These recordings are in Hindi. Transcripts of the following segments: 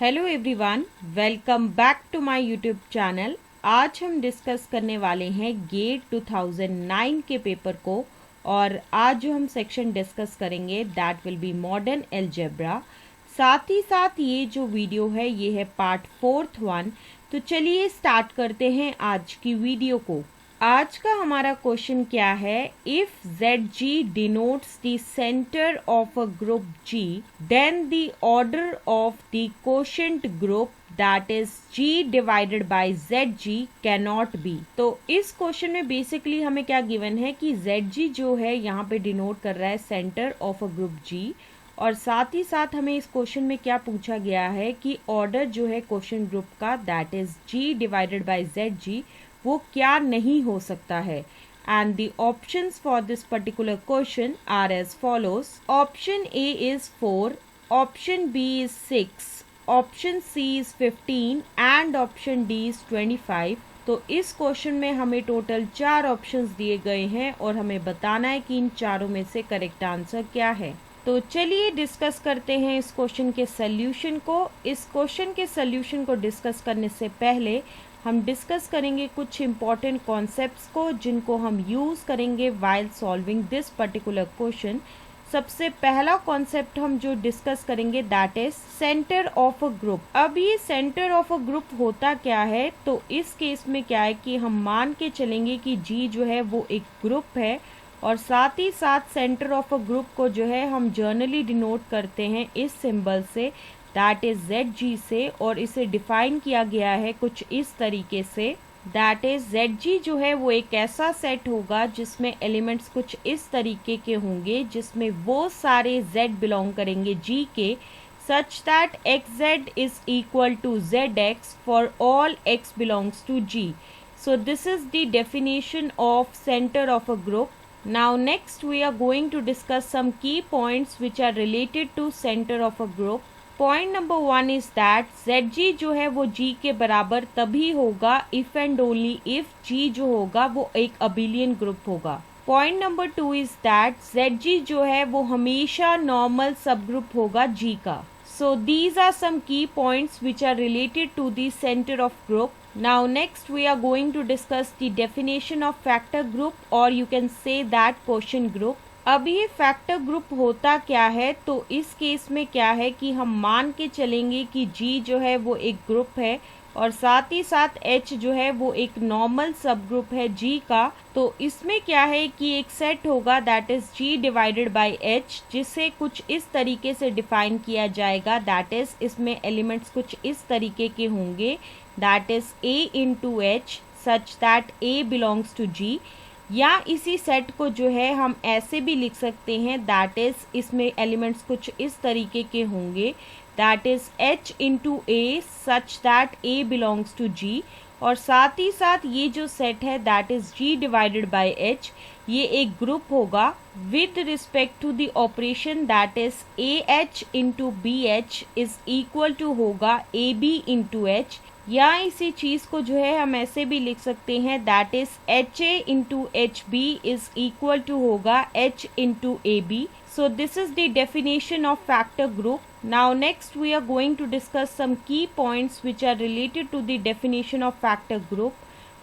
Hello everyone, welcome back to my YouTube channel. आज हम डिस्कस करने वाले हैं गेट 2009 के पेपर को और आज जो हम सेक्शन डिस्कस करेंगे that will be modern algebra. साथ ही साथ ये जो वीडियो है ये है पार्ट 4th 1। तो चलिए स्टार्ट करते हैं आज की वीडियो को। आज का हमारा क्वेश्चन क्या है, if ZG denotes the center of a group G, then the order of the quotient group that is G divided by ZG cannot be। तो इस क्वेश्चन में बेसिकली हमें क्या गिवन है कि ZG जो है यहाँ पे डिनोट कर रहा है centre of a group G, और साथ ही साथ हमें इस क्वेश्चन में क्या पूछा गया है कि ऑर्डर जो है क्वेश्चन ग्रुप का that is G divided by ZG वो क्या नहीं हो सकता है। And the options for this particular question are as follows. Option A is 4, option B is 6, option C is 15 and option D is 25। तो इस क्वेश्चन में हमें टोटल 4 ऑप्शंस दिए गए हैं और हमें बताना है कि इन चारों में से करेक्ट आंसर क्या है। तो चलिए डिस्कस करते हैं इस क्वेश्चन के सॉल्यूशन को। इस क्वेश्चन के सॉल्यूशन को डिस्कस करने से पहले हम डिस्कस करेंगे कुछ इम्पॉर्टेंट कॉन्सेप्ट्स को जिनको हम यूज करेंगे while solving this particular question. सबसे पहला कॉन्सेप्ट हम जो डिस्कस करेंगे that is centre of a group. अब ये सेंटर ऑफ अ ग्रुप होता क्या है, तो इस केस में क्या है कि हम मान के चलेंगे कि जी जो है वो एक ग्रुप है और साथ ही साथ सेंटर ऑफ अ ग्रुप को जो है हम जर्नली डिनोट करते हैं इस symbol say that is ZG से, और इसे डिफाइन किया गया है कुछ इस तरीके से दैट इज ZG जो है वो एक ऐसा सेट होगा जिसमें एलिमेंट्स कुछ इस तरीके के होंगे जिसमें वो सारे Z बिलोंग करेंगे G के, such that XZ is equal to ZX for all X belongs to G। So this is the definition of centre of a group. Now next we are going to discuss some key points which are related to center of a group. Point number 1 is that ZG जो है वो G के बराबर तभी होगा if and only if G जो होगा वो एक अबिलियन ग्रुप होगा। Point number 2 is that ZG जो है वो हमेशा नॉर्मल सब ग्रुप होगा G का। So these are some key points which are related to the center of group. Now next we are going to discuss the definition of factor group or you can say that quotient group. अब ये फैक्टर ग्रुप होता क्या है, तो इस केस में क्या है कि हम मान के चलेंगे कि G जो है वो एक ग्रुप है और साथ ही साथ H जो है वो एक नॉर्मल सब ग्रुप है G का। तो इसमें क्या है कि एक सेट होगा that is G divided by H, जिसे कुछ इस तरीके से डिफाइन किया जाएगा दैट इज इसमें एलिमेंट्स कुछ इस तरीके के होंगे that is A into H such that A belongs to G, या इसी सेट को जो है हम ऐसे भी लिख सकते हैं दैट इज इसमें एलिमेंट्स कुछ इस तरीके के होंगे that is H into A such that A belongs to G, और साथ ही साथ ये जो सेट है that is G divided by H ये एक ग्रुप होगा with respect to the operation that is AH into BH is equal to होगा AB इंटू H, या इसी चीज को जो है हम ऐसे भी लिख सकते हैं that is HA into HB is equal to होगा H into AB। So this is the definition of factor group. Now next we are going to discuss some key points which are related to the definition of factor group.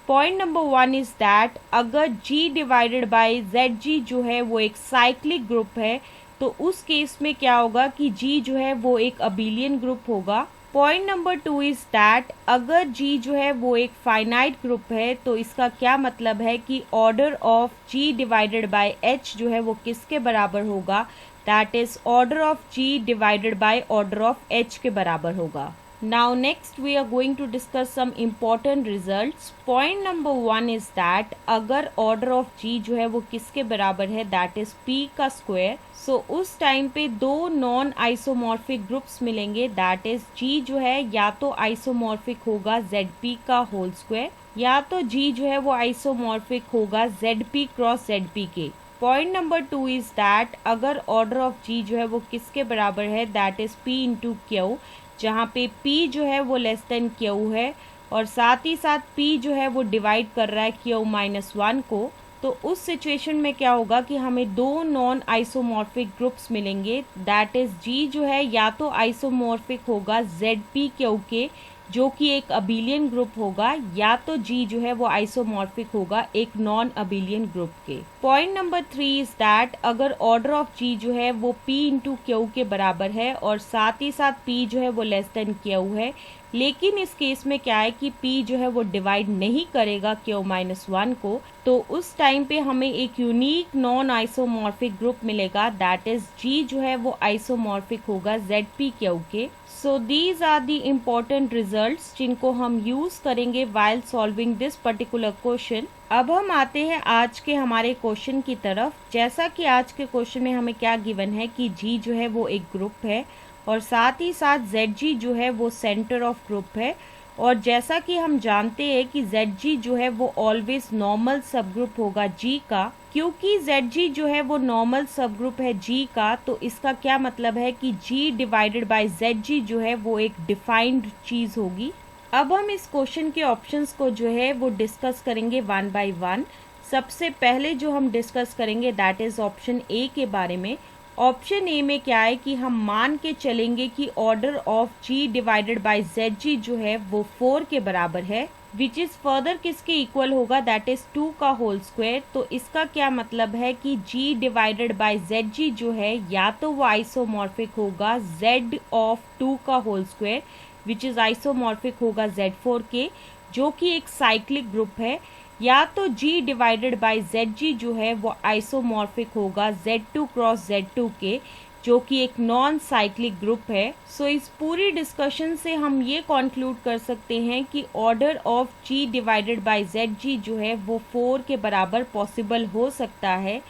Point number 1 is that अगर G divided by ZG जो है वो एक साइक्लिक ग्रुप है तो उस केस में क्या होगा कि G जो है वो एक अबिलियन ग्रुप होगा। पॉइंट नंबर 2 इज दैट अगर G जो है वो एक फाइनाइट ग्रुप है तो इसका क्या मतलब है कि order of G divided by H जो है वो किसके बराबर होगा, that is order of G divided by order of H के बराबर होगा। Now next we are going to discuss some important results. Point number 1 is that अगर order of G जो है वो किसके बराबर है that is P का स्क्वायर, सो उस टाइम पे दो नॉन आइसोमॉर्फिक ग्रुप्स मिलेंगे दैट इज G जो है या तो आइसोमॉर्फिक होगा ZP का होल स्क्वायर या तो G जो है वो आइसोमॉर्फिक होगा ZP क्रॉस ZP के। पॉइंट नंबर 2 इज दैट अगर ऑर्डर ऑफ G जो है वो किसके बराबर है that is P into Q, जहाँ पे P जो है वो लेस देन Q है और साथ ही साथ P जो है वो डिवाइड कर रहा है Q-1 को। तो उस सिचुएशन में क्या होगा कि हमें दो नॉन आइसोमॉर्फिक ग्रुप्स मिलेंगे। दैट इज जी जो है या तो आइसोमॉर्फिक होगा ZpQK के, जो कि एक अबिलियन ग्रुप होगा, या तो जी जो है वो आइसोमॉर्फिक होगा एक नॉन अबिलियन ग्रुप के। पॉइंट नंबर 3 इज दैट अगर ऑर्डर ऑफ जी जो है वो P इंटू क्यू के बराबर है और साथ ही साथ P जो है वो लेस देन क्यू है, लेकिन इस केस में क्या है कि P जो है वो डिवाइड नहीं करेगा Q-1 को, तो उस टाइम पे हमें एक यूनिक नॉन आइसोमॉर्फिक ग्रुप मिलेगा। दैट इज G जो है वो आइसोमॉर्फिक होगा ZpQ के। So these are the important results जिनको हम यूज करेंगे while solving this particular question. अब हम आते हैं आज के हमारे क्वेश्चन की तरफ। जैसा कि आज के क्वेश्चन में हमें क्या गिवन है कि G जो है वो एक ग्रुप है और साथ ही साथ ZG जो है वो सेंटर ऑफ ग्रुप है, और जैसा कि हम जानते हैं कि ZG जो है वो ऑलवेज नॉर्मल सब ग्रुप होगा G का। क्योंकि ZG जो है वो नॉर्मल सब ग्रुप है G का, तो इसका क्या मतलब है कि G डिवाइडेड बाय ZG जो है वो एक डिफाइंड चीज होगी। अब हम इस क्वेश्चन के ऑप्शंस को जो है वो डिस्कस करेंगे वन बाय वन। सबसे पहले जो हम डिस्कस करेंगे दैट इज ऑप्शन ए के बारे में। ऑप्शन ए में क्या है कि हम मान के चलेंगे कि order of G divided by ZG जो है वो 4 के बराबर है, विच इज फर्दर किसके इक्वल होगा, दैट इज 2 का होल स्क्वायर। तो इसका क्या मतलब है कि G डिवाइडेड बाय ZG जो है या तो वो आइसोमॉर्फिक होगा Z ऑफ 2 का whole square, which is isomorphic होगा Z4 के, जो कि एक साइक्लिक ग्रुप है, या तो G डिवाइडेड बाय ZG जो है वो आइसोमॉर्फिक होगा Z2 क्रॉस Z2 के, जो कि एक नॉन साइक्लिक ग्रुप है। सो इस पूरी डिस्कशन से हम ये कॉन्क्लूड कर सकते हैं कि order of G divided by ZG जो है वो 4 के बराबर पॉसिबल हो सकता है।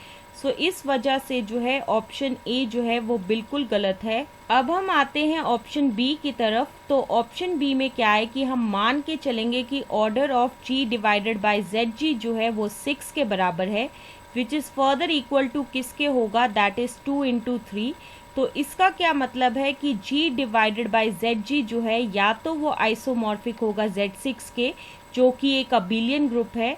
सो इस वजह से जो है ऑप्शन ए जो है वो बिल्कुल गलत है। अब हम आते हैं ऑप्शन बी की तरफ। तो ऑप्शन बी में क्या है कि हम मान के चलेंगे कि order of G divided by ZG जो है वो 6 के बराबर है, which is further equal to किसके होगा, दैट इज 2 इंटू 3। तो इसका क्या मतलब है कि G डिवाइडेड बाय ZG जो है या तो वो आइसोमॉर्फिक होगा Z6 के, जो कि एक अबिलियन ग्रुप है,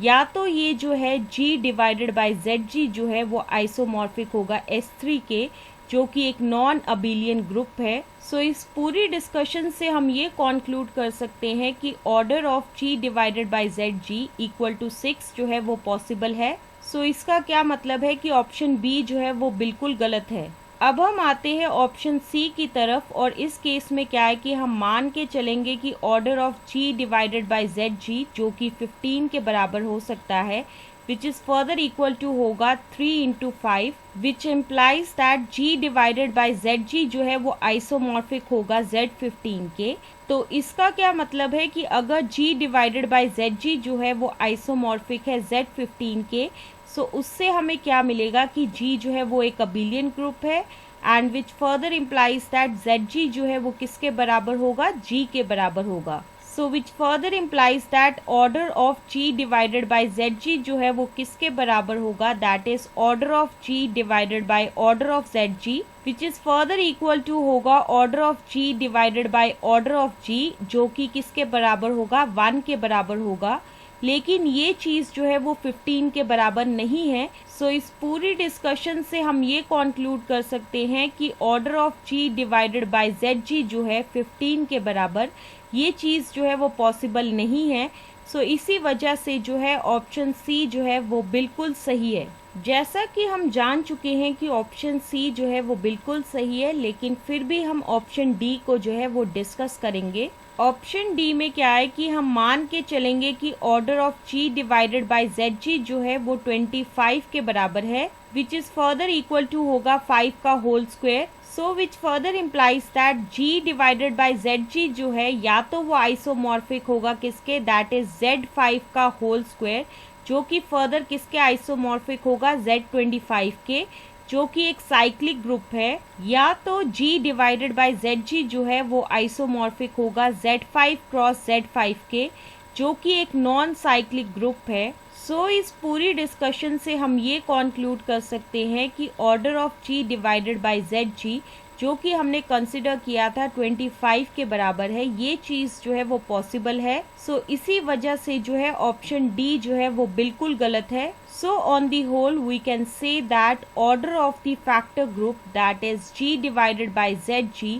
या तो ये जो है G डिवाइडेड बाय ZG जो है वो आइसोमॉर्फिक होगा S3 के, जो कि एक नॉन अबिलियन ग्रुप है। सो इस पूरी डिस्कशन से हम ये कॉन्क्लूड कर सकते हैं कि order of G divided by ZG equal to 6 जो है वो पॉसिबल है। सो इसका क्या मतलब है कि ऑप्शन बी जो है वो बिल्कुल गलत है। अब हम आते हैं ऑप्शन सी की तरफ, और इस केस में क्या है कि हम मान के चलेंगे कि order of G divided by ZG जो कि 15 के बराबर हो सकता है, which is further equal to होगा 3 into 5, which implies that G divided by ZG जो है वो आइसोमॉर्फिक होगा Z15 के। तो इसका क्या मतलब है कि अगर G डिवाइडेड बाय ZG जो है वो आइसोमॉर्फिक है Z15 के, सो उससे हमें क्या मिलेगा कि G जो है वो एक अबिलियन ग्रुप है, and which further implies that ZG जो है वो किसके बराबर होगा, G के बराबर होगा। So which further implies that order of G divided by ZG जो है वो किसके बराबर होगा, that is order of G divided by order of ZG, which is further equal to होगा order of G divided by order of G, जो कि किसके बराबर होगा, 1 के बराबर होगा। लेकिन ये चीज जो है वो 15 के बराबर नहीं है। सो इस पूरी डिस्कशन से हम ये कॉन्क्लूड कर सकते हैं कि order of G divided by ZG जो है 15 के बराबर, ये चीज जो है वो पॉसिबल नहीं है। सो इसी वजह से जो है ऑप्शन सी जो है वो बिल्कुल सही है। जैसा कि हम जान चुके हैं कि ऑप्शन सी जो है वो बिल्कुल सही है, लेकिन फिर भी हम ऑप्शन डी को जो है वो डिस्कस करेंगे। ऑप्शन डी में क्या है कि हम मान के चलेंगे कि order of G divided by ZG जो है वो 25 के बराबर है, which is further equal to होगा 5 का whole square. So which further implies that G divided by ZG जो है या तो वो आइसोमॉर्फिक होगा किसके, दैट इज Z5 का होल स्क्वायर, जो कि फर्दर किसके आइसोमॉर्फिक होगा, Z25 के, जो कि एक साइक्लिक ग्रुप है, या तो G डिवाइडेड बाय ZG जो है वो आइसोमॉर्फिक होगा Z5 क्रॉस Z5 के, जो कि एक नॉन साइक्लिक ग्रुप है। सो इस पूरी डिस्कशन से हम ये कॉन्क्लूड कर सकते हैं कि order of G divided by ZG जो कि हमने कंसिडर किया था 25 के बराबर है, ये चीज जो है वो पॉसिबल है। सो इसी वजह से जो है ऑप्शन डी जो है वो बिल्कुल गलत है। So on the whole we can say that order of the factor group, that is G divided by ZG,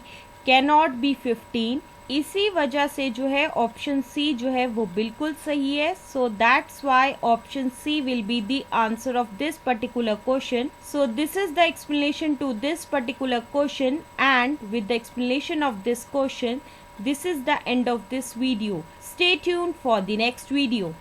cannot be 15। इसी वजह से जो है ऑप्शन सी जो है वो बिल्कुल सही है। So that's why option C will be the answer of this particular question. So this is the explanation to this particular question, and with the explanation of this question, this is the end of this video. Stay tuned for the next video.